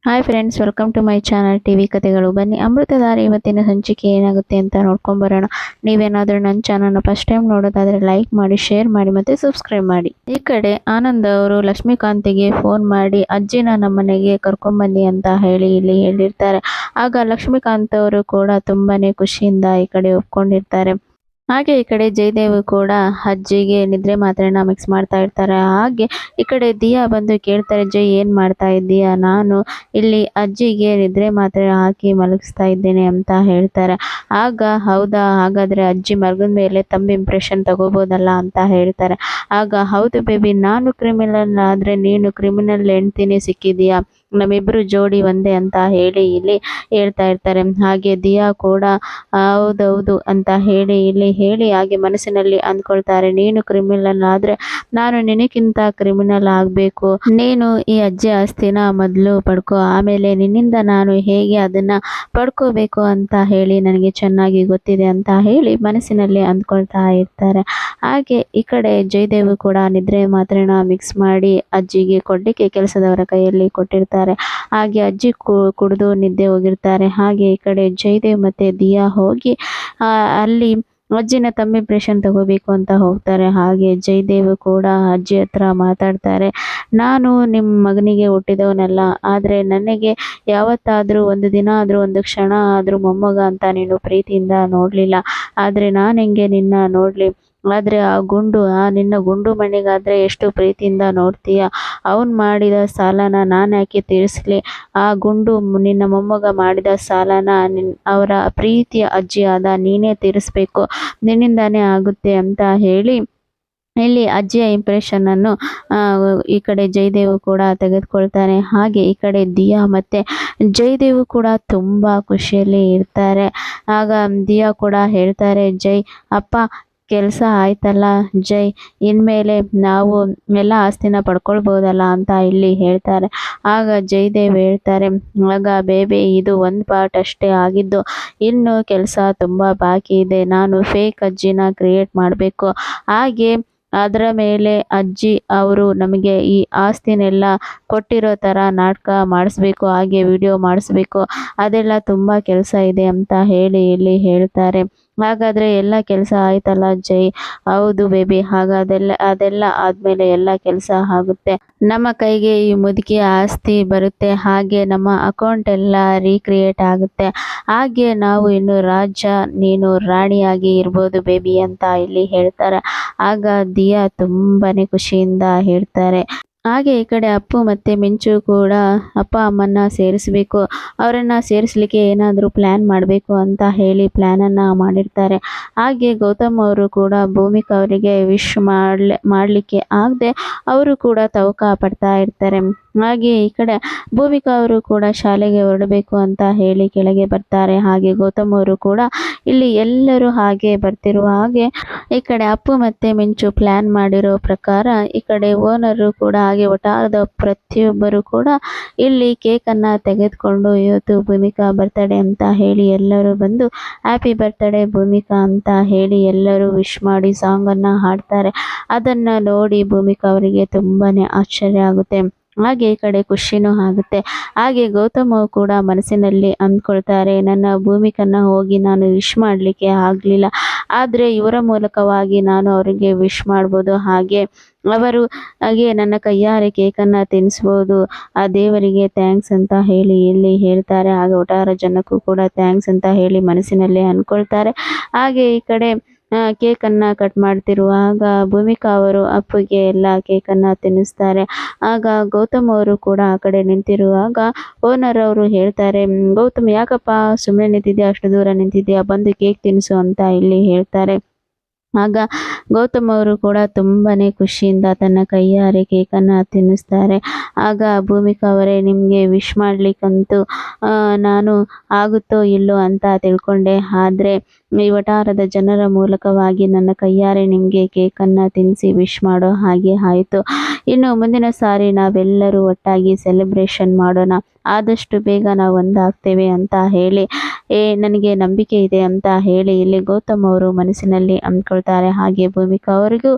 Hi friends, welcome to my channel TV ಕಥೆಗಳು. ಬನ್ನಿ ಅಮೃತಧಾರೆ ಇವತ್ತಿನ ಸಂಚಿಕೆ ಏನಾಗುತ್ತೆ ಅಂತ ನೋಡ್ಕೊಂಬರೋಣ. ನೀವೇನಾದರೂ ನನ್ನ ಚಾನಲ್ನ ಫಸ್ಟ್ ಟೈಮ್ ನೋಡೋದಾದರೆ ಲೈಕ್ ಮಾಡಿ, ಶೇರ್ ಮಾಡಿ ಮತ್ತು ಸಬ್ಸ್ಕ್ರೈಬ್ ಮಾಡಿ. ಈ ಕಡೆ ಆನಂದ್ ಅವರು ಲಕ್ಷ್ಮೀಕಾಂತಿಗೆ ಫೋನ್ ಮಾಡಿ ಅಜ್ಜಿನ ನಮ್ಮನೆಗೆ ಕರ್ಕೊಂಬನ್ನಿ ಅಂತ ಹೇಳಿ ಇಲ್ಲಿ ಹೇಳಿರ್ತಾರೆ. ಆಗ ಲಕ್ಷ್ಮೀಕಾಂತ್ ಅವರು ಕೂಡ ತುಂಬಾನೇ ಖುಷಿಯಿಂದ ಈ ಕಡೆ ಒಪ್ಕೊಂಡಿರ್ತಾರೆ. ಹಾಗೆ ಈ ಕಡೆ ಜಯದೇವ್ ಕೂಡ ಅಜ್ಜಿಗೆ ನಿದ್ರೆ ಮಾತ್ರೆನ ಮಿಕ್ಸ್ ಮಾಡ್ತಾ ಇರ್ತಾರೆ. ಹಾಗೆ ಈ ಕಡೆ ದಿಯಾ ಬಂದು ಕೇಳ್ತಾರೆ, ಜೈ ಏನ್ ಮಾಡ್ತಾ ಇದ್ದೀಯಾ? ನಾನು ಇಲ್ಲಿ ಅಜ್ಜಿಗೆ ನಿದ್ರೆ ಮಾತ್ರೆ ಹಾಕಿ ಮಲಗಿಸ್ತಾ ಇದ್ದೇನೆ ಅಂತ ಹೇಳ್ತಾರೆ. ಆಗ ಹೌದಾ, ಹಾಗಾದ್ರೆ ಅಜ್ಜಿ ಮಲಗಿದ ಮೇಲೆ ತಮ್ಮ ಇಂಪ್ರೆಷನ್ ತಗೋಬೋದಲ್ಲ ಅಂತ ಹೇಳ್ತಾರೆ. ಆಗ ಹೌದು ಬೇಬಿ, ನಾನು ಕ್ರಿಮಿನಲ್ ಆದ್ರೆ ನೀನು ಕ್ರಿಮಿನಲ್ ಹೆಂಡ್ತಿನೇ ಸಿಕ್ಕಿದೀಯಾ, ನಮ್ಮಿಬ್ರು ಜೋಡಿ ಒಂದೇ ಅಂತ ಹೇಳಿ ಇಲ್ಲಿ ಹೇಳ್ತಾ ಇರ್ತಾರೆ. ಹಾಗೆ ದಿಯಾ ಕೂಡ ಹೌದೌದು ಅಂತ ಹೇಳಿ ಇಲ್ಲಿ ಹೇಳಿ ಹಾಗೆ ಮನಸ್ಸಿನಲ್ಲಿ ಅಂದ್ಕೊಳ್ತಾರೆ, ನೀನು ಕ್ರಿಮಿನಲ್ ಆದ್ರೆ ನಾನು ನಿನಗಿಂತ ಕ್ರಿಮಿನಲ್ ಆಗ್ಬೇಕು. ನೀನು ಈ ಅಜ್ಜಿ ಆಸ್ತಿನ ಮೊದಲು ಪಡ್ಕೋ, ಆಮೇಲೆ ನಿನ್ನಿಂದ ನಾನು ಹೇಗೆ ಅದನ್ನ ಪಡ್ಕೋಬೇಕು ಅಂತ ಹೇಳಿ ನನಗೆ ಚೆನ್ನಾಗಿ ಗೊತ್ತಿದೆ ಅಂತ ಹೇಳಿ ಮನಸ್ಸಿನಲ್ಲಿ ಅಂದ್ಕೊಳ್ತಾ ಇರ್ತಾರೆ. ಹಾಗೆ ಈ ಕಡೆ ಜಯದೇವ್ ಕೂಡ ನಿದ್ರೆ ಮಾತ್ರೆನ ಮಿಕ್ಸ್ ಮಾಡಿ ಅಜ್ಜಿಗೆ ಕೊಡ್ಲಿಕ್ಕೆ ಕೆಲಸದವರ ಕೈಯಲ್ಲಿ ಕೊಟ್ಟಿರ್ತಾರೆ. ಹಾಗೆ ಅಜ್ಜಿ ಕುಡಿದು ನಿದ್ದೆ ಹೋಗಿರ್ತಾರೆ. ಹಾಗೆ ಈ ಕಡೆ ಜಯದೇವ್ ಮತ್ತೆ ದಿಯಾ ಹೋಗಿ ಅಲ್ಲಿ ಅಜ್ಜಿನ ತಮ್ಮ ಇಂಪ್ರೆಷನ್ ತಗೋಬೇಕು ಅಂತ ಹೋಗ್ತಾರೆ. ಹಾಗೆ ಜಯದೇವ್ ಕೂಡ ಅಜ್ಜಿ ಹತ್ರ ಮಾತಾಡ್ತಾರೆ, ನಾನು ನಿಮ್ಮ ಮಗನಿಗೆ ಹುಟ್ಟಿದವನಲ್ಲ, ಆದರೆ ನನಗೆ ಯಾವತ್ತಾದರೂ ಒಂದು ದಿನ ಆದರೂ ಒಂದು ಕ್ಷಣ ಆದರೂ ಮೊಮ್ಮಗ ಅಂತ ನೀನು ಪ್ರೀತಿಯಿಂದ ನೋಡಲಿಲ್ಲ. ಆದರೆ ನಾನು ಹೆಂಗೆ ನಿನ್ನ ನೋಡಲಿ? ಆದರೆ ನಿನ್ನ ಗುಂಡು ಮಣಿಗಾದರೆ ಎಷ್ಟು ಪ್ರೀತಿಯಿಂದ ನೋಡ್ತೀಯ. ಅವನು ಮಾಡಿದ ಸಾಲನ ನಾನು ಯಾಕೆ ತೀರಿಸಲಿ? ಆ ಗುಂಡು ನಿನ್ನ ಮೊಮ್ಮಗ ಮಾಡಿದ ಸಾಲನ ಅವರ ಪ್ರೀತಿಯ ಅಜ್ಜಿಯಾದ ನೀನೇ ತೀರಿಸ್ಬೇಕು, ನಿನ್ನಿಂದಾನೇ ಆಗುತ್ತೆ ಅಂತ ಹೇಳಿ ಇಲ್ಲಿ ಅಜ್ಜಿಯ ಇಂಪ್ರೆಷನನ್ನು ಈ ಕಡೆ ಜಯದೇವ್ ಕೂಡ ತೆಗೆದುಕೊಳ್ತಾನೆ. ಹಾಗೆ ಈ ಕಡೆ ದಿಯಾ ಮತ್ತೆ ಜಯದೇವ್ ಕೂಡ ತುಂಬ ಖುಷಿಯಲ್ಲಿ ಇರ್ತಾರೆ. ಆಗ ದಿಯಾ ಕೂಡ ಹೇಳ್ತಾರೆ, ಜೈ ಅಪ್ಪ ಕೆಲಸ ಆಯ್ತಲ್ಲ ಜೈ, ಇನ್ಮೇಲೆ ನಾವು ಎಲ್ಲ ಆಸ್ತಿನ ಪಡ್ಕೊಳ್ಬೋದಲ್ಲ ಅಂತ ಇಲ್ಲಿ ಹೇಳ್ತಾರೆ. ಆಗ ಜಯದೇವ್ ಹೇಳ್ತಾರೆ, ಆಗ ಬೇಬಿ ಇದು ಒಂದು ಪಾರ್ಟ್ ಅಷ್ಟೇ ಆಗಿದ್ದು, ಇನ್ನು ಕೆಲಸ ತುಂಬ ಬಾಕಿ ಇದೆ. ನಾನು ಫೇಕ್ ಅಜ್ಜಿನ ಕ್ರಿಯೇಟ್ ಮಾಡಬೇಕು. ಹಾಗೆ ಅದರ ಮೇಲೆ ಅಜ್ಜಿ ಅವರು ನಮಗೆ ಈ ಆಸ್ತಿನೆಲ್ಲ ಕೊಟ್ಟಿರೋ ಥರ ನಾಟಕ ಮಾಡಿಸ್ಬೇಕು, ಹಾಗೆ ವಿಡಿಯೋ ಮಾಡಿಸ್ಬೇಕು. ಅದೆಲ್ಲ ತುಂಬ ಕೆಲಸ ಇದೆ ಅಂತ ಹೇಳಿ ಇಲ್ಲಿ ಹೇಳ್ತಾರೆ. ಹಾಗಾದರೆ ಎಲ್ಲ ಕೆಲಸ ಆಯ್ತಲ್ಲ ಜೈ? ಹೌದು ಬೇಬಿ, ಅದೆಲ್ಲ ಆದಮೇಲೆ ಎಲ್ಲ ಕೆಲಸ ಆಗುತ್ತೆ. ನಮ್ಮ ಕೈಗೆ ಈ ಮುದುಕಿ ಆಸ್ತಿ ಬರುತ್ತೆ. ಹಾಗೆ ನಮ್ಮ ಅಕೌಂಟ್ ಎಲ್ಲ ರೀಕ್ರಿಯೇಟ್ ಆಗುತ್ತೆ. ಹಾಗೆ ನಾವು ಇನ್ನು ರಾಜ, ನೀನು ರಾಣಿಯಾಗಿ ಇರ್ಬೋದು ಬೇಬಿ ಅಂತ ಇಲ್ಲಿ ಹೇಳ್ತಾರೆ. ಆಗ ದಿಯಾ ತುಂಬಾನೇ ಖುಷಿಯಿಂದ ಹೇಳ್ತಾರೆ. ಹಾಗೆ ಈ ಕಡೆ ಅಪ್ಪು ಮತ್ತು ಮಿಂಚು ಕೂಡ ಅಪ್ಪ ಅಮ್ಮನ್ನ ಸೇರಿಸಬೇಕು, ಅವರನ್ನು ಸೇರಿಸಲಿಕ್ಕೆ ಏನಾದರೂ ಪ್ಲ್ಯಾನ್ ಮಾಡಬೇಕು ಅಂತ ಹೇಳಿ ಪ್ಲ್ಯಾನನ್ನು ಮಾಡಿರ್ತಾರೆ. ಹಾಗೆ ಗೌತಮ್ ಅವರು ಕೂಡ ಭೂಮಿಕಾ ಅವರಿಗೆ ವಿಶ್ ಮಾಡಲಿಕ್ಕೆ ಆಗದೆ ಅವರು ಕೂಡ ತವಕ ಪಡ್ತಾ ಇರ್ತಾರೆ. ಹಾಗೆ ಈ ಕಡೆ ಭೂಮಿಕಾ ಅವರು ಕೂಡ ಶಾಲೆಗೆ ಹೊರಡಬೇಕು ಅಂತ ಹೇಳಿ ಕೆಳಗೆ ಬರ್ತಾರೆ. ಹಾಗೆ ಗೌತಮ್ ಅವರು ಕೂಡ ಇಲ್ಲಿ ಎಲ್ಲರೂ ಹಾಗೆ ಬರ್ತಿರುವ ಹಾಗೆ ಈ ಕಡೆ ಅಪ್ಪು ಮತ್ತೆ ಮಿಂಚು ಪ್ಲ್ಯಾನ್ ಮಾಡಿರೋ ಪ್ರಕಾರ ಈ ಕಡೆ ಓನರು ಕೂಡ ಹಾಗೆ ಒಟ್ಟಾರದ ಪ್ರತಿಯೊಬ್ಬರು ಕೂಡ ಇಲ್ಲಿ ಕೇಕನ್ನು ತೆಗೆದುಕೊಂಡು ಇವತ್ತು ಭೂಮಿಕಾ ಬರ್ತಡೇ ಅಂತ ಹೇಳಿ ಎಲ್ಲರೂ ಬಂದು ಹ್ಯಾಪಿ ಬರ್ತಡೇ ಭೂಮಿಕಾ ಅಂತ ಹೇಳಿ ಎಲ್ಲರೂ ವಿಶ್ ಮಾಡಿ ಸಾಂಗನ್ನು ಹಾಡ್ತಾರೆ. ಅದನ್ನು ನೋಡಿ ಭೂಮಿಕಾ ಅವರಿಗೆ ತುಂಬಾ ಆಶ್ಚರ್ಯ ಆಗುತ್ತೆ. ಹಾಗೆ ಈ ಕಡೆ ಖುಷಿನೂ ಆಗುತ್ತೆ. ಹಾಗೆ ಗೌತಮ್ ಕೂಡ ಮನಸ್ಸಿನಲ್ಲಿ ಅಂದ್ಕೊಳ್ತಾರೆ, ನನ್ನ ಭೂಮಿಕನ್ನ ಹೋಗಿ ನಾನು ವಿಶ್ ಮಾಡಲಿಕ್ಕೆ ಆಗಲಿಲ್ಲ, ಆದರೆ ಇವರ ಮೂಲಕವಾಗಿ ನಾನು ಅವರಿಗೆ ವಿಶ್ ಮಾಡ್ಬೋದು. ಅವರು ಹಾಗೆ ನನ್ನ ಕೈಯಾರೆ ಕೇಕನ್ನು ತಿನ್ನಿಸ್ಬೋದು. ಆ ದೇವರಿಗೆ ಥ್ಯಾಂಕ್ಸ್ ಅಂತ ಹೇಳಿ ಇಲ್ಲಿ ಹೇಳ್ತಾರೆ. ಹಾಗೆ ಒಟ್ಟಾರೆ ಜನಕ್ಕೂ ಕೂಡ ಥ್ಯಾಂಕ್ಸ್ ಅಂತ ಹೇಳಿ ಮನಸ್ಸಿನಲ್ಲಿ ಅಂದ್ಕೊಳ್ತಾರೆ. ಹಾಗೆ ಈ ಕಡೆ ಕೇಕನ್ನು ಕಟ್ ಮಾಡ್ತಿರುವಾಗ ಭೂಮಿಕಾ ಅವರು ಅಪ್ಪುಗೆ ಎಲ್ಲ ಕೇಕನ್ನು ತಿನ್ನಿಸ್ತಾರೆ. ಆಗ ಗೌತಮ್ ಅವರು ಕೂಡ ಆ ಕಡೆ ನಿಂತಿರುವಾಗ ಓನರ್ ಅವರು ಹೇಳ್ತಾರೆ, ಗೌತಮ್ ಯಾಕಪ್ಪ ಸುಮ್ಮನೆ ನಿಂತಿದ್ಯಾ, ಅಷ್ಟು ದೂರ ನಿಂತಿದ್ಯಾ, ಬಂದು ಕೇಕ್ ತಿನ್ನಿಸು ಅಂತ ಇಲ್ಲಿ ಹೇಳ್ತಾರೆ. ಆಗ ಗೌತಮ್ ಅವರು ಕೂಡ ತುಂಬಾನೇ ಖುಷಿಯಿಂದ ತನ್ನ ಕೈಯಾರೆ ಕೇಕನ್ನು ತಿನ್ನಿಸ್ತಾರೆ. ಆಗ ಭೂಮಿಕಾ ಅವರೇ, ನಿಮಗೆ ವಿಶ್ ಮಾಡಲಿಕ್ಕಂತೂ ನಾನು ಆಗುತ್ತೋ ಇಲ್ಲೋ ಅಂತ ತಿಳ್ಕೊಂಡೆ, ಆದರೆ ಈ ವಠಾರದ ಜನರ ಮೂಲಕವಾಗಿ ನನ್ನ ಕೈಯಾರೆ ನಿಮಗೆ ಕೇಕನ್ನು ತಿನ್ನಿಸಿ ವಿಶ್ ಮಾಡೋ ಹಾಗೆ ಆಯಿತು. ಇನ್ನು ಮುಂದಿನ ಸಾರಿ ನಾವೆಲ್ಲರೂ ಒಟ್ಟಾಗಿ ಸೆಲೆಬ್ರೇಷನ್ ಮಾಡೋಣ, ಆದಷ್ಟು ಬೇಗ ನಾವು ಒಂದಾಗ್ತೇವೆ ಅಂತ ಹೇಳಿ ನನಗೆ ನಂಬಿಕೆ ಇದೆ ಅಂತ ಹೇಳಿ ಇಲ್ಲಿ ಗೌತಮ್ ಅವರು ಮನಸ್ಸಿನಲ್ಲಿ ಅಂದ್ಕೊಳ್ತಾರೆ. ಹಾಗೆ ಭೂಮಿಕಾ ಅವರಿಗೂ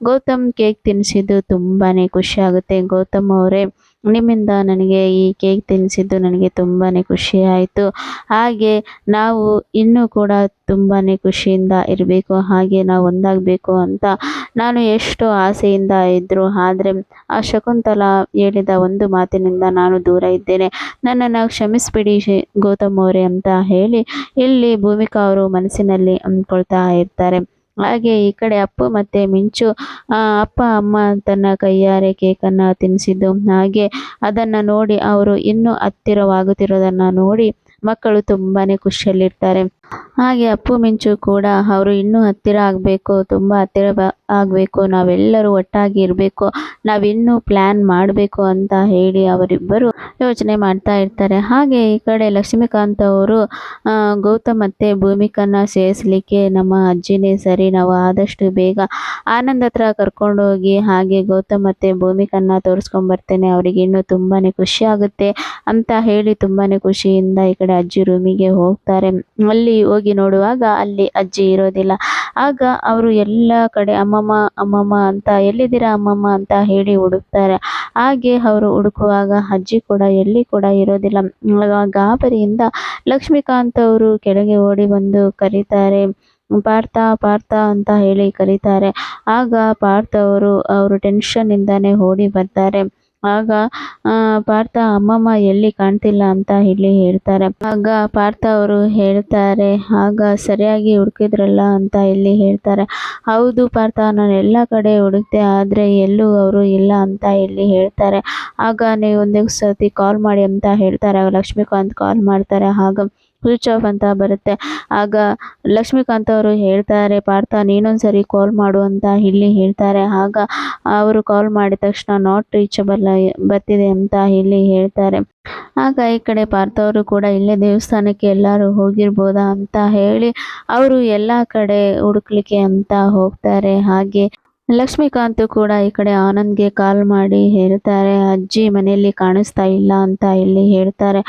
ಗೌತಮ್ ಕೇಕ್ ತಿನ್ನಿಸಿದ್ದು ತುಂಬಾ ಖುಷಿ ಆಗುತ್ತೆ. ಗೌತಮ್ ಅವರೇ ನಿಮ್ಮಿಂದ ನನಗೆ ಈ ಕೇಕ್ ತಿನ್ನಿಸಿದ್ದು ನನಗೆ ತುಂಬಾ ಖುಷಿ ಆಯಿತು. ಹಾಗೆ ನಾವು ಇನ್ನೂ ಕೂಡ ತುಂಬಾ ಖುಷಿಯಿಂದ ಇರಬೇಕು, ಹಾಗೆ ನಾವು ಒಂದಾಗಬೇಕು ಅಂತ ನಾನು ಎಷ್ಟು ಆಸೆಯಿಂದ ಇದ್ದರು. ಆದರೆ ಆ ಶಕುಂತಲಾ ಹೇಳಿದ ಒಂದು ಮಾತಿನಿಂದ ನಾನು ದೂರ ಇದ್ದೇನೆ. ನನ್ನನ್ನು ಕ್ಷಮಿಸಿಬಿಡಿ ಗೌತಮ್ ಅವರೇ ಅಂತ ಹೇಳಿ ಇಲ್ಲಿ ಭೂಮಿಕಾ ಅವರು ಮನಸ್ಸಿನಲ್ಲಿ ಅಂದ್ಕೊಳ್ತಾ ಇರ್ತಾರೆ. ಹಾಗೆ ಈ ಕಡೆ ಅಪ್ಪು ಮತ್ತು ಮಿಂಚು ಅಪ್ಪ ಅಮ್ಮ ತನ್ನ ಕೈಯಾರೆ ಕೇಕನ್ನು ತಿನ್ನಿಸಿದ್ದು, ಹಾಗೆ ಅದನ್ನು ನೋಡಿ ಅವರು ಇನ್ನೂ ಹತ್ತಿರವಾಗುತ್ತಿರೋದನ್ನು ನೋಡಿ ಮಕ್ಕಳು ತುಂಬಾ ಖುಷಿಯಲ್ಲಿರ್ತಾರೆ. ಹಾಗೆ ಅಪ್ಪು ಮಿಂಚು ಕೂಡ ಅವರು ಇನ್ನೂ ಹತ್ತಿರ ಆಗಬೇಕು, ತುಂಬ ಹತ್ತಿರ ಆಗಬೇಕು, ನಾವೆಲ್ಲರೂ ಒಟ್ಟಾಗಿ ಇರಬೇಕು, ನಾವಿನ್ನೂ ಪ್ಲ್ಯಾನ್ ಮಾಡಬೇಕು ಅಂತ ಹೇಳಿ ಅವರಿಬ್ಬರು ಯೋಚನೆ ಮಾಡ್ತಾ ಇರ್ತಾರೆ. ಹಾಗೆ ಈ ಕಡೆ ಲಕ್ಷ್ಮೀಕಾಂತ್ ಅವರು ಗೌತಮ್ ಮತ್ತು ಭೂಮಿಕನ್ನ ಸೇರಿಸಲಿಕ್ಕೆ ನಮ್ಮ ಅಜ್ಜಿನೇ ಸರಿ, ನಾವು ಆದಷ್ಟು ಬೇಗ ಆನಂದ್ ಹತ್ರ ಕರ್ಕೊಂಡೋಗಿ ಹಾಗೆ ಗೌತಮ್ ಮತ್ತು ಭೂಮಿಕನ್ನ ತೋರಿಸ್ಕೊಂಬರ್ತೇನೆ, ಅವರಿಗೆ ಇನ್ನೂ ತುಂಬಾ ಖುಷಿ ಆಗುತ್ತೆ ಅಂತ ಹೇಳಿ ತುಂಬಾ ಖುಷಿಯಿಂದ ಈ ಕಡೆ ಅಜ್ಜಿ ರೂಮಿಗೆ ಹೋಗ್ತಾರೆ. ಅಲ್ಲಿ ಹೋಗಿ ನೋಡುವಾಗ ಅಲ್ಲಿ ಅಜ್ಜಿ ಇರೋದಿಲ್ಲ. ಆಗ ಅವರು ಎಲ್ಲ ಕಡೆ ಅಮ್ಮಮ್ಮ ಅಮ್ಮಮ್ಮ ಅಂತ, ಎಲ್ಲಿದ್ದೀರಾ ಅಮ್ಮಮ್ಮ ಅಂತ ಹೇಳಿ ಹುಡುಕ್ತಾರೆ. ಹಾಗೆ ಅವರು ಹುಡುಕುವಾಗ ಅಜ್ಜಿ ಕೂಡ ಎಲ್ಲಿ ಕೂಡ ಇರೋದಿಲ್ಲ. ಗಾಬರಿಯಿಂದ ಲಕ್ಷ್ಮೀಕಾಂತ್ ಅವರು ಕೆಳಗೆ ಓಡಿ ಬಂದು ಕರೀತಾರೆ, ಪಾರ್ಥ ಪಾರ್ಥ ಅಂತ ಹೇಳಿ ಕರೀತಾರೆ. ಆಗ ಪಾರ್ಥ ಅವರು ಟೆನ್ಷನ್ನಿಂದಾನೇ ಓಡಿ ಬರ್ತಾರೆ. ಆಗ ಪಾರ್ಥ ಅಮ್ಮಮ್ಮ ಎಲ್ಲಿ ಕಾಣ್ತಿಲ್ಲ ಅಂತ ಇಲ್ಲಿ ಹೇಳ್ತಾರೆ. ಆಗ ಪಾರ್ಥ ಅವರು ಹೇಳ್ತಾರೆ, ಆಗ ಸರಿಯಾಗಿ ಹುಡುಕಿದ್ರಲ್ಲ ಅಂತ ಇಲ್ಲಿ ಹೇಳ್ತಾರೆ. ಹೌದು ಪಾರ್ಥ, ನಾನು ಎಲ್ಲ ಕಡೆ ಹುಡುಕ್ತೆ, ಆದರೆ ಎಲ್ಲೂ ಅವರು ಇಲ್ಲ ಅಂತ ಇಲ್ಲಿ ಹೇಳ್ತಾರೆ. ಆಗ ನೀವು ಒಂದೇ ಸತಿ ಕಾಲ್ ಮಾಡಿ ಅಂತ ಹೇಳ್ತಾರೆ. ಆಗ ಲಕ್ಷ್ಮೀಕಾಂತ್ ಕಾಲ್ ಮಾಡ್ತಾರೆ. ಆಗ ಸ್ವಿಚ್ ಆಫ್ ಅಂತ ಬರುತ್ತೆ. ಆಗ ಲಕ್ಷ್ಮೀಕಾಂತ್ ಅವರು ಹೇಳ್ತಾರೆ, ಪಾರ್ಥ ನೀನೊಂದ್ಸರಿ ಕಾಲ್ ಮಾಡು ಅಂತ ಇಲ್ಲಿ ಹೇಳ್ತಾರೆ. ಆಗ ಅವರು ಕಾಲ್ ಮಾಡಿದ ತಕ್ಷಣ ನಾಟ್ ರೀಚಬಲ್ ಬರ್ತಿದೆ ಅಂತ ಇಲ್ಲಿ ಹೇಳ್ತಾರೆ. ಆಗ ಈ ಕಡೆ ಪಾರ್ಥ ಅವರು ಕೂಡ ಇಲ್ಲೇ ದೇವಸ್ಥಾನಕ್ಕೆ ಎಲ್ಲರೂ ಹೋಗಿರ್ಬೋದಾ ಅಂತ ಹೇಳಿ ಅವರು ಎಲ್ಲ ಕಡೆ ಹುಡುಕ್ಲಿಕ್ಕೆ ಅಂತ ಹೋಗ್ತಾರೆ. ಹಾಗೆ ಲಕ್ಷ್ಮೀಕಾಂತ್ ಕೂಡ ಈ ಕಡೆ ಆನಂದ್ಗೆ ಕಾಲ್ ಮಾಡಿ ಹೇಳ್ತಾರೆ, ಅಜ್ಜಿ ಮನೆಯಲ್ಲಿ ಕಾಣಿಸ್ತಾ ಇಲ್ಲ ಅಂತ ಇಲ್ಲಿ ಹೇಳ್ತಾರೆ.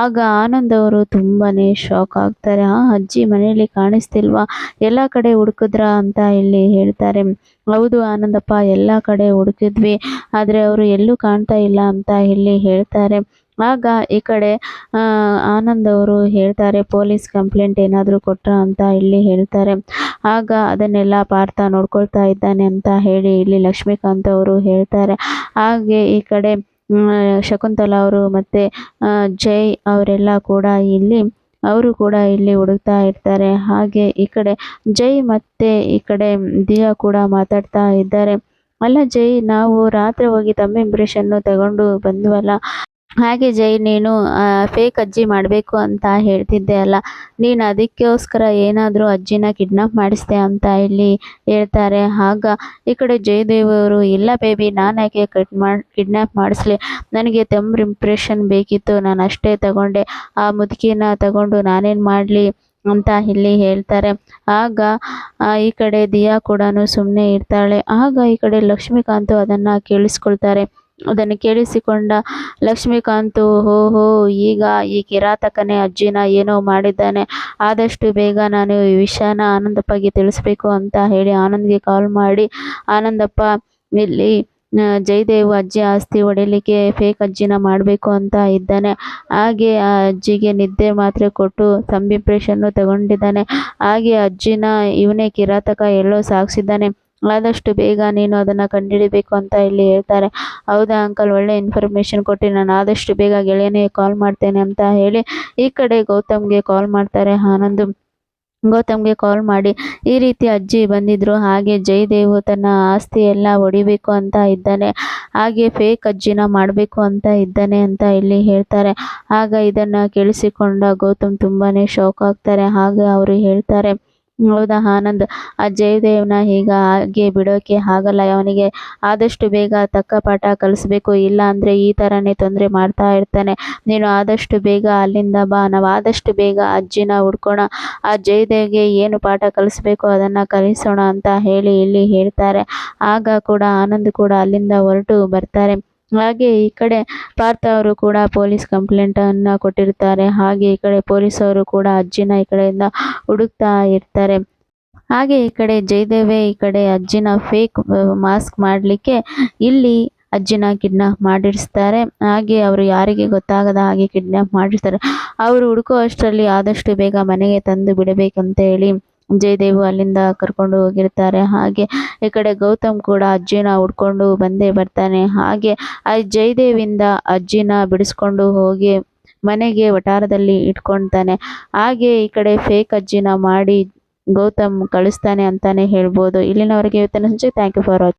ಆಗ ಆನಂದ್ ಅವರು ತುಂಬಾ ಶಾಕ್ ಆಗ್ತಾರೆ. ಅಜ್ಜಿ ಮನೆಯಲ್ಲಿ ಕಾಣಿಸ್ತಿಲ್ವಾ, ಎಲ್ಲ ಕಡೆ ಹುಡುಕಿದ್ರ ಅಂತ ಇಲ್ಲಿ ಹೇಳ್ತಾರೆ. ಹೌದು ಆನಂದಪ್ಪ, ಎಲ್ಲ ಕಡೆ ಹುಡುಕಿದ್ವಿ, ಆದರೆ ಅವರು ಎಲ್ಲೂ ಕಾಣ್ತಾ ಇಲ್ಲ ಅಂತ ಇಲ್ಲಿ ಹೇಳ್ತಾರೆ. ಆಗ ಈ ಕಡೆ ಆನಂದ್ ಅವರು ಹೇಳ್ತಾರೆ, ಪೊಲೀಸ್ ಕಂಪ್ಲೇಂಟ್ ಏನಾದರೂ ಕೊಟ್ರ ಅಂತ ಇಲ್ಲಿ ಹೇಳ್ತಾರೆ. ಆಗ ಅದನ್ನೆಲ್ಲ ಪಾರ್ಥ ನೋಡ್ಕೊಳ್ತಾ ಇದ್ದಾನೆ ಅಂತ ಹೇಳಿ ಇಲ್ಲಿ ಲಕ್ಷ್ಮೀಕಾಂತ್ ಅವರು ಹೇಳ್ತಾರೆ. ಹಾಗೆ ಈ ಕಡೆ ಶಕುಂತಲಾ ಅವರು ಮತ್ತು ಜೈ ಅವರೆಲ್ಲ ಕೂಡ ಇಲ್ಲಿ ಹುಡುಕ್ತಾ ಇರ್ತಾರೆ. ಹಾಗೆ ಈ ಕಡೆ ಜೈ ಮತ್ತು ಈ ಕಡೆ ದಿಯಾ ಕೂಡ ಮಾತಾಡ್ತಾ ಇದ್ದಾರೆ. ಅಲ್ಲ ಜೈ, ನಾವು ರಾತ್ರಿ ಹೋಗಿ ತಮ್ಮ ಇಂಪ್ರೆಷನ್ನು ತಗೊಂಡು ಬಂದ್ವಲ್ಲ, ಹಾಗೆ ಜೈ ನೀನು ಫೇಕ್ ಅಜ್ಜಿ ಮಾಡಬೇಕು ಅಂತ ಹೇಳ್ತಿದ್ದೆ ಅಲ್ಲ, ನೀನು ಅದಕ್ಕೋಸ್ಕರ ಏನಾದರೂ ಅಜ್ಜಿನ ಕಿಡ್ನಾಪ್ ಮಾಡಿಸ್ದೆ ಅಂತ ಇಲ್ಲಿ ಹೇಳ್ತಾರೆ. ಆಗ ಈ ಕಡೆ ಜಯದೇವ್ ಅವರು, ಇಲ್ಲ ಬೇಬಿ, ನಾನು ಯಾಕೆ ಕಿಡ್ನಾಪ್ ಮಾಡಿಸ್ಲಿ, ನನಗೆ ತಮ್ಮ ಇಂಪ್ರೆಷನ್ ಬೇಕಿತ್ತು, ನಾನು ಅಷ್ಟೇ ತಗೊಂಡೆ, ಆ ಮುದುಕಿನ ತಗೊಂಡು ನಾನೇನು ಮಾಡಲಿ ಅಂತ ಇಲ್ಲಿ ಹೇಳ್ತಾರೆ. ಆಗ ಈ ಕಡೆ ದಿಯಾ ಕೂಡ ಸುಮ್ಮನೆ ಇರ್ತಾಳೆ. ಆಗ ಈ ಕಡೆ ಲಕ್ಷ್ಮೀಕಾಂತ್ ಅದನ್ನು ಕೇಳಿಸ್ಕೊಳ್ತಾರೆ. ಅದನ್ನು ಕೇಳಿಸಿಕೊಂಡ ಲಕ್ಷ್ಮೀಕಾಂತ್, ಓಹೋ, ಈಗ ಈ ಕಿರಾತಕನೇ ಅಜ್ಜಿನ ಏನೋ ಮಾಡಿದ್ದಾನೆ, ಆದಷ್ಟು ಬೇಗ ನಾನು ಈ ವಿಷಯನ ಆನಂದಪ್ಪಗೆ ತಿಳಿಸ್ಬೇಕು ಅಂತ ಹೇಳಿ ಆನಂದ್ಗೆ ಕಾಲ್ ಮಾಡಿ, ಆನಂದಪ್ಪ ಇಲ್ಲಿ ಜಯದೇವ್ ಅಜ್ಜಿ ಆಸ್ತಿ ಹೊಡಿಲಿಕ್ಕೆ ಫೇಕ್ ಅಜ್ಜಿನ ಮಾಡಬೇಕು ಅಂತ ಇದ್ದಾನೆ, ಹಾಗೆ ಆ ಅಜ್ಜಿಗೆ ನಿದ್ದೆ ಮಾತ್ರೆ ಕೊಟ್ಟು ತಂಬಿ ಇಂಪ್ರೆಷನ್ನು ತಗೊಂಡಿದ್ದಾನೆ, ಹಾಗೆ ಅಜ್ಜಿನ ಇವನೇ ಕಿರಾತಕ ಎಲ್ಲೋ ಸಾಗಿಸಿದ್ದಾನೆ, ಆದಷ್ಟು ಬೇಗ ನೀನು ಅದನ್ನು ಕಂಡುಹಿಡಿಬೇಕು ಅಂತ ಇಲ್ಲಿ ಹೇಳ್ತಾರೆ. ಹೌದಾ ಅಂಕಲ್, ಒಳ್ಳೆ ಇನ್ಫಾರ್ಮೇಷನ್ ಕೊಟ್ಟು, ನಾನು ಆದಷ್ಟು ಬೇಗ ಗೆಳೆಯನಿಗೆ ಕಾಲ್ ಮಾಡ್ತೇನೆ ಅಂತ ಹೇಳಿ ಈ ಕಡೆ ಗೌತಮ್ಗೆ ಕಾಲ್ ಮಾಡ್ತಾರೆ. ಆನಂದ್ ಗೌತಮ್ಗೆ ಕಾಲ್ ಮಾಡಿ ಈ ರೀತಿ ಅಜ್ಜಿ ಬಂದಿದ್ರು, ಹಾಗೆ ಜಯದೇವ್ ತನ್ನ ಆಸ್ತಿ ಎಲ್ಲ ಹೊಡಿಬೇಕು ಅಂತ ಇದ್ದಾನೆ, ಹಾಗೆ ಫೇಕ್ ಅಜ್ಜಿನ ಮಾಡಬೇಕು ಅಂತ ಇದ್ದಾನೆ ಅಂತ ಇಲ್ಲಿ ಹೇಳ್ತಾರೆ. ಆಗ ಇದನ್ನು ಕೇಳಿಸಿಕೊಂಡ ಗೌತಮ್ ತುಂಬಾ ಶಾಕ್ ಆಗ್ತಾರೆ. ಹಾಗೆ ಅವರು ಹೇಳ್ತಾರೆ, ಹೌದಾ ಆನಂದ್, ಆ ಜಯದೇವ್ನ ಈಗ ಹಾಗೆ ಬಿಡೋಕೆ ಆಗಲ್ಲ, ಅವನಿಗೆ ಆದಷ್ಟು ಬೇಗ ತಕ್ಕ ಪಾಠ ಕಲಿಸ್ಬೇಕು, ಇಲ್ಲ ಅಂದರೆ ಈ ಥರನೇ ತೊಂದರೆ ಮಾಡ್ತಾ ಇರ್ತಾನೆ, ನೀನು ಆದಷ್ಟು ಬೇಗ ಅಲ್ಲಿಂದ ಬಾ, ನಾವು ಆದಷ್ಟು ಬೇಗ ಅಜ್ಜಿನ ಹುಡ್ಕೋಣ, ಆ ಜಯದೇವ್ಗೆ ಏನು ಪಾಠ ಕಲಿಸ್ಬೇಕು ಅದನ್ನು ಕಲಿಸೋಣ ಅಂತ ಹೇಳಿ ಇಲ್ಲಿ ಹೇಳ್ತಾರೆ. ಆಗ ಕೂಡ ಆನಂದ್ ಕೂಡ ಅಲ್ಲಿಂದ ಹೊರಟು ಬರ್ತಾರೆ. ಹಾಗೆ ಈ ಕಡೆ ಪಾರ್ಥ ಅವರು ಕೂಡ ಪೊಲೀಸ್ ಕಂಪ್ಲೇಂಟನ್ನು ಕೊಟ್ಟಿರ್ತಾರೆ. ಹಾಗೆ ಈ ಕಡೆ ಪೊಲೀಸವರು ಕೂಡ ಅಜ್ಜಿನ ಈ ಕಡೆಯಿಂದ ಹುಡುಕ್ತಾ ಇರ್ತಾರೆ. ಹಾಗೆ ಈ ಕಡೆ ಜಯದೇವೇ ಈ ಕಡೆ ಅಜ್ಜಿನ ಫೇಕ್ ಮಾಸ್ಕ್ ಮಾಡಲಿಕ್ಕೆ ಇಲ್ಲಿ ಅಜ್ಜಿನ ಕಿಡ್ನಾಪ್ ಮಾಡಿರ್ತಾರೆ. ಹಾಗೆ ಅವರು ಯಾರಿಗೆ ಗೊತ್ತಾಗದ ಹಾಗೆ ಕಿಡ್ನಾಪ್ ಮಾಡಿರ್ತಾರೆ. ಅವರು ಹುಡುಕೋ ಅಷ್ಟರಲ್ಲಿ ಆದಷ್ಟು ಬೇಗ ಮನೆಗೆ ತಂದು ಬಿಡಬೇಕಂತ ಹೇಳಿ ಜಯದೇವ್ ಅಲ್ಲಿಂದ ಕರ್ಕೊಂಡು ಹೋಗಿರ್ತಾರೆ. ಹಾಗೆ ಈ ಕಡೆ ಗೌತಮ್ ಕೂಡ ಅಜ್ಜಿನ ಹುಡ್ಕೊಂಡು ಬಂದೇ ಬರ್ತಾನೆ. ಹಾಗೆ ಜಯದೇವಿಂದ ಅಜ್ಜಿನ ಬಿಡಿಸ್ಕೊಂಡು ಹೋಗಿ ಮನೆಗೆ ವಠಾರದಲ್ಲಿ ಇಟ್ಕೊಳ್ತಾನೆ. ಹಾಗೆ ಈ ಕಡೆ ಫೇಕ್ ಅಜ್ಜಿನ ಮಾಡಿ ಗೌತಮ್ ಕಳಿಸ್ತಾನೆ ಅಂತಾನೆ ಹೇಳ್ಬೋದು. ಇಲ್ಲಿನವರೆಗೆ ಇವತ್ತಿನ ಸಂಜೆ ಥ್ಯಾಂಕ್ ಯು ಫಾರ್ ವಾಚಿಂಗ್.